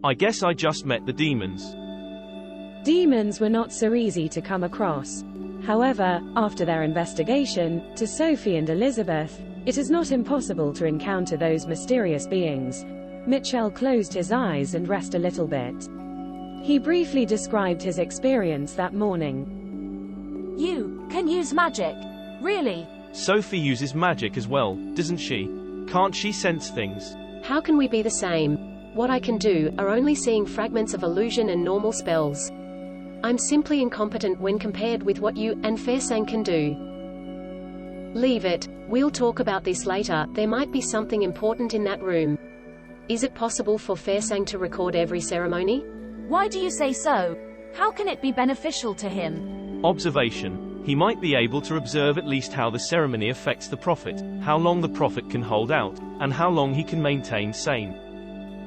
I guess I just met the demons. Demons were not so easy to come across. However, after their investigation, to Sophie and Elizabeth, it is not impossible to encounter those mysterious beings. Mitchell closed his eyes and rested a little bit. He briefly described his experience that morning. You can use magic? Really? Sophie uses magic as well, doesn't she? Can't she sense things? How can we be the same? What I can do are only seeing fragments of illusion and normal spells. I'm simply incompetent when compared with what you and Farsang can do. Leave it. We'll talk about this later. There might be something important in that room. Is it possible for Farsang to record every ceremony? Why do you say so? How can it be beneficial to him? Observation. He might be able to observe at least how the ceremony affects the prophet, how long the prophet can hold out, and how long he can maintain sane.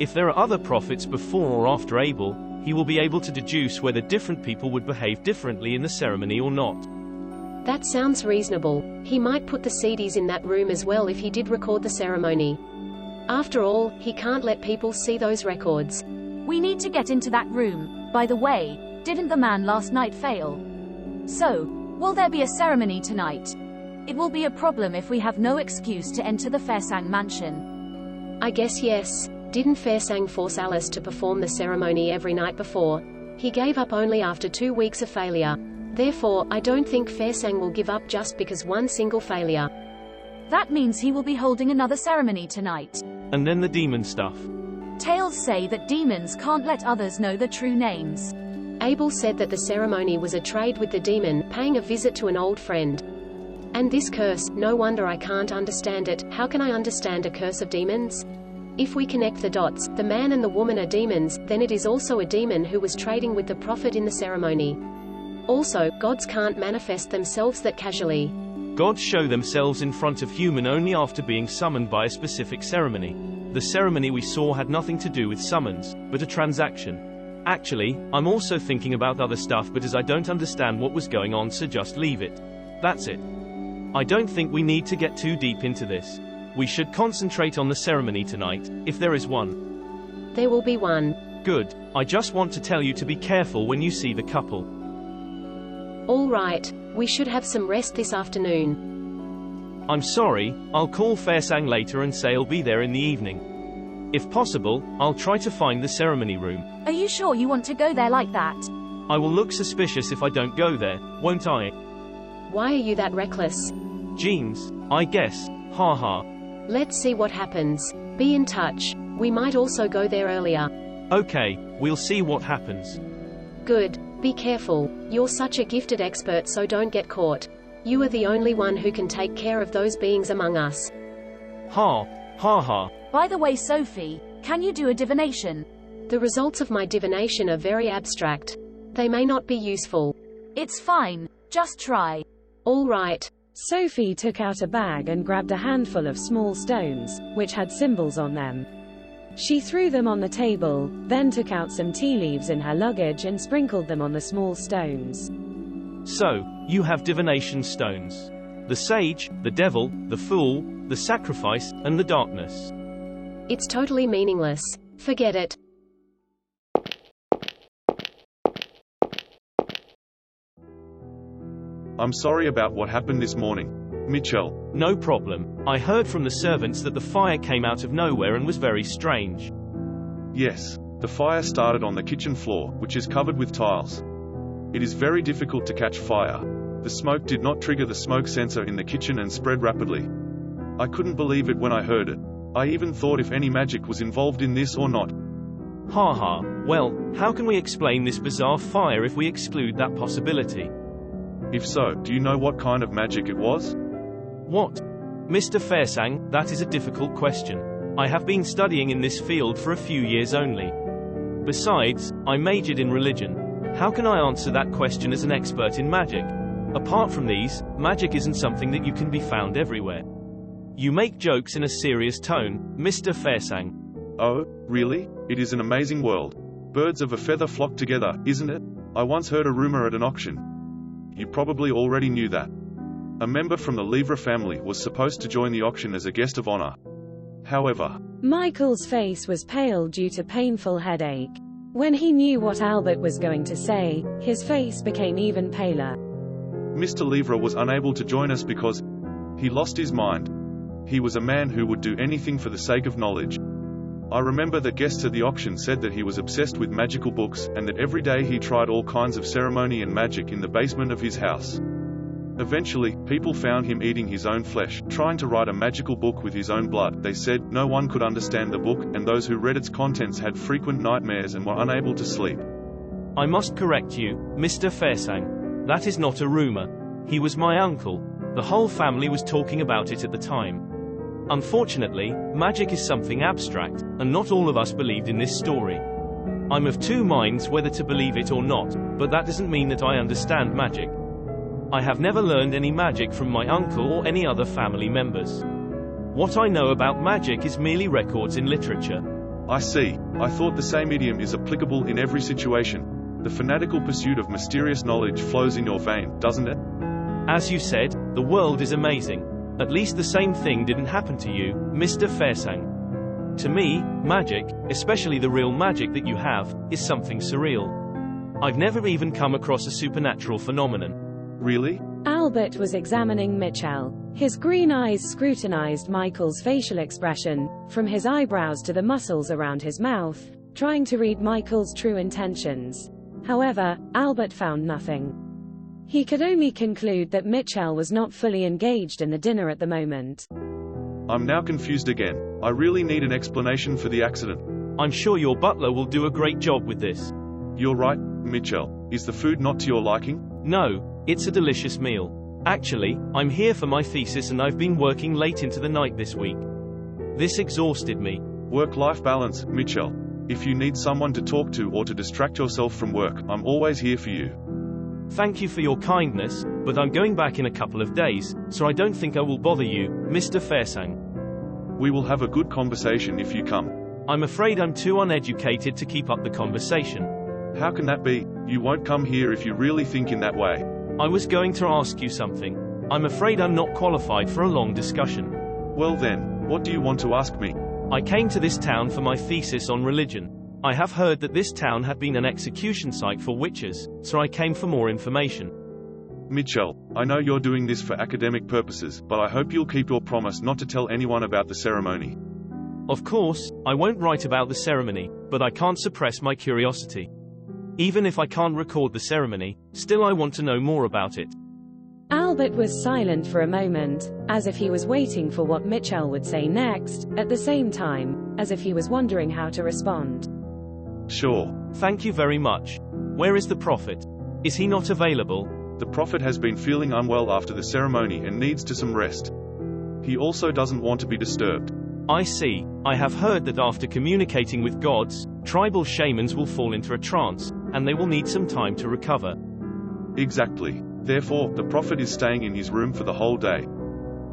If there are other prophets before or after Abel, he will be able to deduce whether different people would behave differently in the ceremony or not. That sounds reasonable. He might put the CDs in that room as well if he did record the ceremony. After all, he can't let people see those records. We need to get into that room. By the way, didn't the man last night fail? So, will there be a ceremony tonight? It will be a problem if we have no excuse to enter the Farsang mansion. I guess yes. Didn't Farsang force Alice to perform the ceremony every night before? He gave up only after 2 weeks of failure. Therefore, I don't think Farsang will give up just because one single failure. That means he will be holding another ceremony tonight. And then the demon stuff. Tales say that demons can't let others know the true names. Abel said that the ceremony was a trade with the demon, paying a visit to an old friend. And this curse, no wonder I can't understand it. How can I understand a curse of demons? If we connect the dots, the man and the woman are demons, then it is also a demon who was trading with the prophet in the ceremony. Also, gods can't manifest themselves that casually. Gods show themselves in front of human only after being summoned by a specific ceremony. The ceremony we saw had nothing to do with summons, but a transaction. Actually, I'm also thinking about other stuff, but as I don't understand what was going on, so just leave it. That's it. I don't think we need to get too deep into this. We should concentrate on the ceremony tonight, if there is one. There will be one. Good. I just want to tell you to be careful when you see the couple. All right. We should have some rest this afternoon. I'm sorry, I'll call Farsang later and say I'll be there in the evening. If possible, I'll try to find the ceremony room. Are you sure you want to go there like that? I will look suspicious if I don't go there, won't I? Why are you that reckless? Genes, I guess. Ha ha. Let's see what happens. Be in touch. We might also go there earlier. Okay, we'll see what happens. Good. Be careful. You're such a gifted expert, so don't get caught. You are the only one who can take care of those beings among us. Ha. Ha ha. By the way, Sophie, can you do a divination? The results of my divination are very abstract. They may not be useful. It's fine. Just try. All right. Sophie took out a bag and grabbed a handful of small stones, which had symbols on them. She threw them on the table, then took out some tea leaves in her luggage and sprinkled them on the small stones. So, you have divination stones. The sage, the devil, the fool, the sacrifice, and the darkness. It's totally meaningless. Forget it. I'm sorry about what happened this morning, Mitchell. No problem. I heard from the servants that the fire came out of nowhere and was very strange. Yes, the fire started on the kitchen floor, which is covered with tiles. It is very difficult to catch fire. The smoke did not trigger the smoke sensor in the kitchen and spread rapidly. I couldn't believe it when I heard it. I even thought if any magic was involved in this or not. Ha ha. Well, how can we explain this bizarre fire if we exclude that possibility? If so, do you know what kind of magic it was? What? Mr. Farsang, that is a difficult question. I have been studying in this field for a few years only. Besides, I majored in religion. How can I answer that question as an expert in magic? Apart from these, magic isn't something that you can be found everywhere. You make jokes in a serious tone, Mr. Farsang. Oh, really? It is an amazing world. Birds of a feather flock together, isn't it? I once heard a rumor at an auction. You probably already knew that. A member from the Livre family was supposed to join the auction as a guest of honor. However, Michael's face was pale due to painful headache. When he knew what Albert was going to say, his face became even paler. Mr. Livre was unable to join us because he lost his mind. He was a man who would do anything for the sake of knowledge. I remember that guests at the auction said that he was obsessed with magical books, and that every day he tried all kinds of ceremony and magic in the basement of his house. Eventually, people found him eating his own flesh, trying to write a magical book with his own blood. They said no one could understand the book, and those who read its contents had frequent nightmares and were unable to sleep. I must correct you, Mr. Fairsang. That is not a rumor. He was my uncle. The whole family was talking about it at the time. Unfortunately, magic is something abstract, and not all of us believed in this story. I'm of two minds whether to believe it or not, but that doesn't mean that I understand magic. I have never learned any magic from my uncle or any other family members. What I know about magic is merely records in literature. I see. I thought the same idiom is applicable in every situation. The fanatical pursuit of mysterious knowledge flows in your vein, doesn't it? As you said, the world is amazing. At least the same thing didn't happen to you, Mr. Fairsang. To me, magic, especially the real magic that you have, is something surreal. I've never even come across a supernatural phenomenon. Really? Albert was examining Mitchell. His green eyes scrutinized Michael's facial expression, from his eyebrows to the muscles around his mouth, trying to read Michael's true intentions. However, Albert found nothing. He could only conclude that Mitchell was not fully engaged in the dinner at the moment. I'm now confused again. I really need an explanation for the accident. I'm sure your butler will do a great job with this. You're right, Mitchell. Is the food not to your liking? No, it's a delicious meal. Actually, I'm here for my thesis and I've been working late into the night this week. This exhausted me. Work-life balance, Mitchell. If you need someone to talk to or to distract yourself from work, I'm always here for you. Thank you for your kindness, but I'm going back in a couple of days, so I don't think I will bother you, Mr. Fairsang. We will have a good conversation if you come. I'm afraid I'm too uneducated to keep up the conversation. How can that be? You won't come here if you really think in that way. I was going to ask you something. I'm afraid I'm not qualified for a long discussion. Well then, what do you want to ask me? I came to this town for my thesis on religion. I have heard that this town had been an execution site for witches, so I came for more information. Mitchell, I know you're doing this for academic purposes, but I hope you'll keep your promise not to tell anyone about the ceremony. Of course, I won't write about the ceremony, but I can't suppress my curiosity. Even if I can't record the ceremony, still I want to know more about it. Albert was silent for a moment, as if he was waiting for what Mitchell would say next, at the same time, as if he was wondering how to respond. Sure. Thank you very much. Where is the prophet? Is he not available? The prophet has been feeling unwell after the ceremony and needs to some rest. He also doesn't want to be disturbed. I see. I have heard that after communicating with gods, tribal shamans will fall into a trance, and they will need some time to recover. Exactly. Therefore, the prophet is staying in his room for the whole day.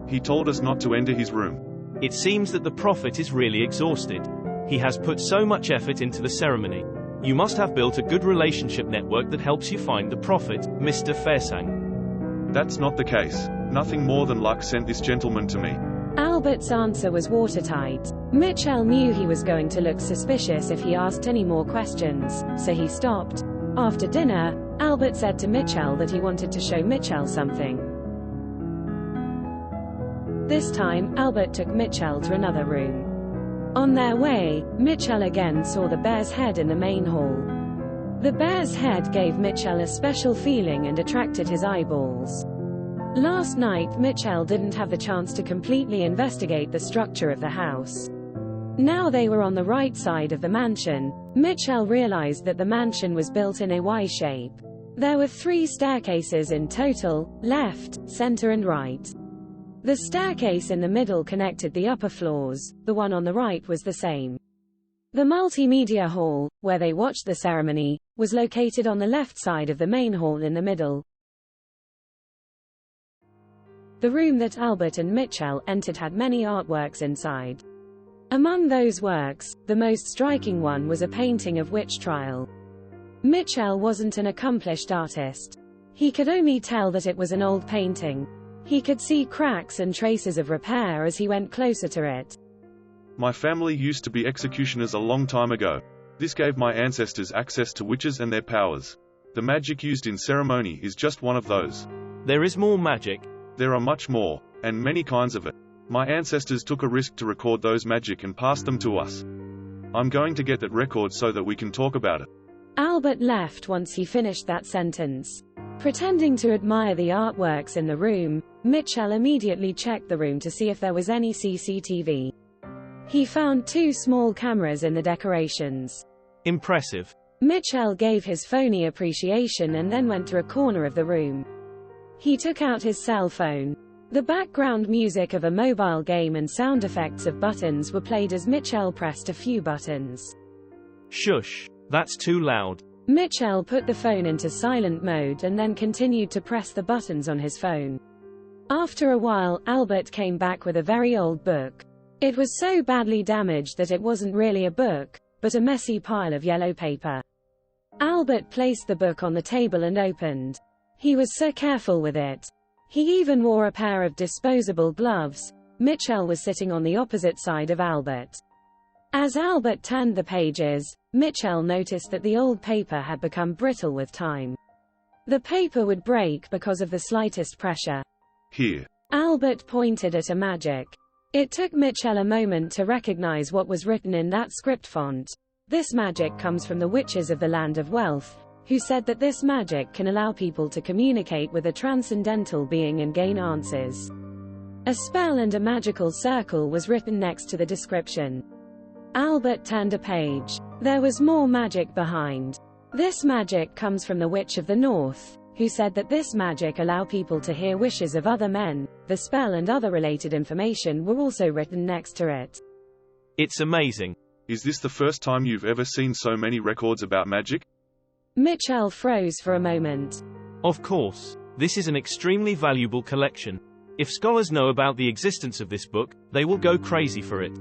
He told us not to enter his room. It seems that the prophet is really exhausted. He has put so much effort into the ceremony. You must have built a good relationship network that helps you find the prophet, Mr. Fairsang. That's not the case. Nothing more than luck sent this gentleman to me. Albert's answer was watertight. Mitchell knew he was going to look suspicious if he asked any more questions, so he stopped. After dinner, Albert said to Mitchell that he wanted to show Mitchell something. This time, Albert took Mitchell to another room. On their way, Mitchell again saw the bear's head in the main hall. The bear's head gave Mitchell a special feeling and attracted his eyeballs. Last night, Mitchell didn't have the chance to completely investigate the structure of the house. Now they were on the right side of the mansion. Mitchell realized that the mansion was built in a Y shape. There were 3 staircases in total: left, center and right. The staircase in the middle connected the upper floors, the one on the right was the same. The multimedia hall, where they watched the ceremony, was located on the left side of the main hall in the middle. The room that Albert and Mitchell entered had many artworks inside. Among those works, the most striking one was a painting of witch trial. Mitchell wasn't an accomplished artist. He could only tell that it was an old painting. He could see cracks and traces of repair as he went closer to it. My family used to be executioners a long time ago. This gave my ancestors access to witches and their powers. The magic used in ceremony is just one of those. There is more magic. There are much more, and many kinds of it. My ancestors took a risk to record those magic and passed them to us. I'm going to get that record so that we can talk about it. Albert left once he finished that sentence. Pretending to admire the artworks in the room, Mitchell immediately checked the room to see if there was any CCTV. He found 2 small cameras in the decorations. Impressive. Mitchell gave his phony appreciation and then went to a corner of the room. He took out his cell phone. The background music of a mobile game and sound effects of buttons were played as Mitchell pressed a few buttons. Shush, that's too loud. Mitchell put the phone into silent mode and then continued to press the buttons on his phone. After a while, Albert came back with a very old book. It was so badly damaged that it wasn't really a book, but a messy pile of yellow paper. Albert placed the book on the table and opened. He was so careful with it. He even wore a pair of disposable gloves. Mitchell was sitting on the opposite side of Albert. As Albert turned the pages, Mitchell noticed that the old paper had become brittle with time. The paper would break because of the slightest pressure. Here. Albert pointed at a magic. It took Mitchell a moment to recognize what was written in that script font. This magic comes from the witches of the Land of Wealth, who said that this magic can allow people to communicate with a transcendental being and gain answers. A spell and a magical circle was written next to the description. Albert turned a page. There was more magic behind. This magic comes from the Witch of the North, who said that this magic allow people to hear wishes of other men. The spell and other related information were also written next to it. It's amazing. Is this the first time you've ever seen so many records about magic? Mitchell froze for a moment. Of course. This is an extremely valuable collection. If scholars know about the existence of this book, they will go crazy for it.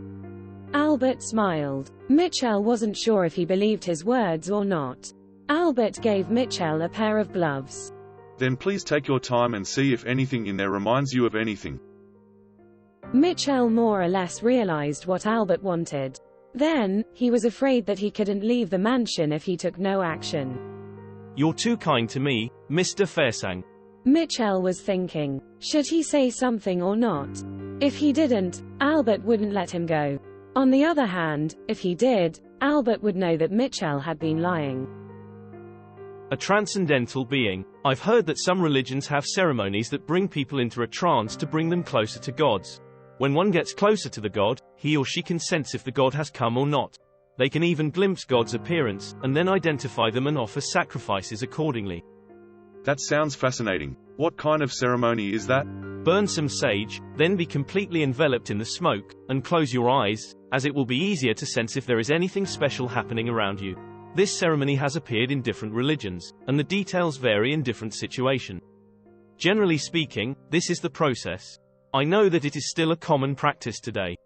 Albert smiled. Mitchell wasn't sure if he believed his words or not. Albert gave Mitchell a pair of gloves. Then please take your time and see if anything in there reminds you of anything. Mitchell more or less realized what Albert wanted. Then, he was afraid that he couldn't leave the mansion if he took no action. You're too kind to me, Mr. Fairsang. Mitchell was thinking, should he say something or not? If he didn't, Albert wouldn't let him go. On the other hand, if he did, Albert would know that Mitchell had been lying. A transcendental being. I've heard that some religions have ceremonies that bring people into a trance to bring them closer to gods. When one gets closer to the god, he or she can sense if the god has come or not. They can even glimpse God's appearance, and then identify them and offer sacrifices accordingly. That sounds fascinating. What kind of ceremony is that? Burn some sage, then be completely enveloped in the smoke, and close your eyes, as it will be easier to sense if there is anything special happening around you. This ceremony has appeared in different religions, and the details vary in different situations. Generally speaking, this is the process. I know that it is still a common practice today.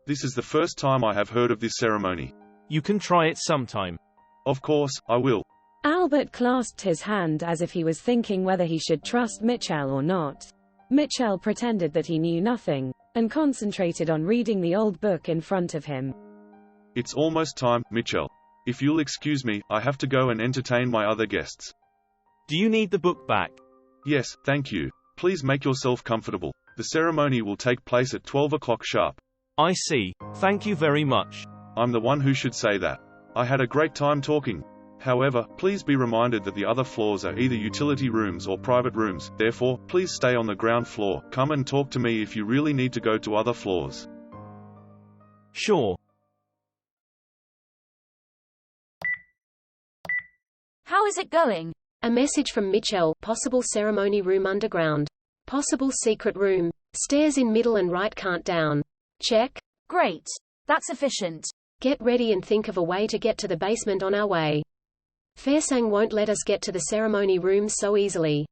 This is the first time I have heard of this ceremony. You can try it sometime. Of course, I will. Albert clasped his hand as if he was thinking whether he should trust Mitchell or not. Mitchell pretended that he knew nothing, and concentrated on reading the old book in front of him. It's almost time, Mitchell. If you'll excuse me, I have to go and entertain my other guests. Do you need the book back? Yes, thank you. Please make yourself comfortable. The ceremony will take place at 12 o'clock sharp. I see. Thank you very much. I'm the one who should say that. I had a great time talking. However, please be reminded that the other floors are either utility rooms or private rooms. Therefore, please stay on the ground floor. Come and talk to me if you really need to go to other floors. Sure. How is it going? A message from Mitchell, possible ceremony room underground. Possible secret room. Stairs in middle and right can't down. Check. Great. That's efficient. Get ready and think of a way to get to the basement on our way. Fairsang won't let us get to the ceremony rooms so easily.